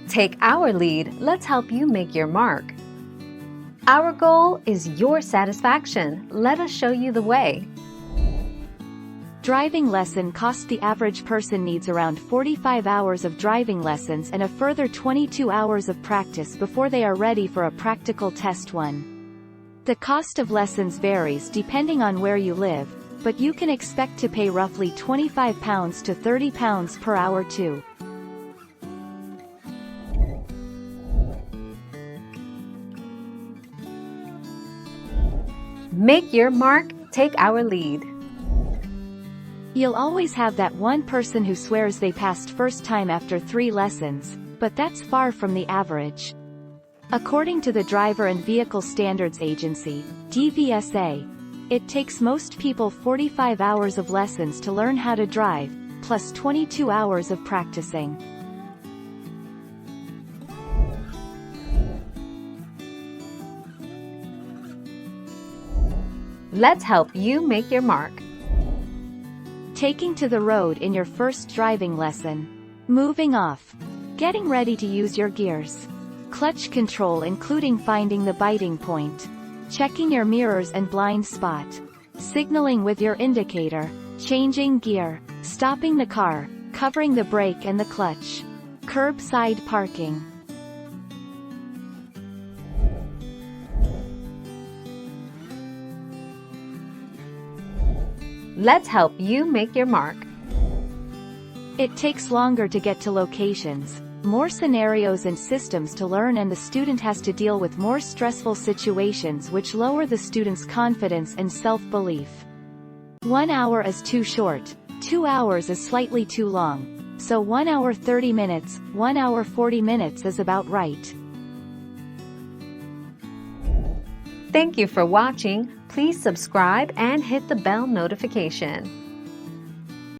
Take our lead, let's help you make your mark. Our goal is your satisfaction. Let us show you the way. Driving lesson cost. The average person needs around 45 hours of driving lessons and a further 22 hours of practice before they are ready for a practical test 1. The cost of lessons varies depending on where you live, but you can expect to pay roughly £25 to £30 per hour too. Make your mark, take our lead. You'll always have that one person who swears they passed first time after 3 lessons, but that's far from the average. According to the Driver and Vehicle Standards Agency, DVSA, it takes most people 45 hours of lessons to learn how to drive, plus 22 hours of practicing. Let's help you make your mark. Taking to the road in your first driving lesson. Moving off. Getting ready to use your gears. Clutch control including finding the biting point. Checking your mirrors and blind spot. Signaling with your indicator. Changing gear. Stopping the car. Covering the brake and the clutch. Curbside parking. Let's help you make your mark. It takes longer to get to locations, more scenarios and systems to learn, and the student has to deal with more stressful situations which lower the student's confidence and self-belief. 1 hour is too short, 2 hours is slightly too long, so 1 hour 30 minutes, 1 hour 40 minutes is about right. Thank you for watching. Please subscribe and hit the bell notification.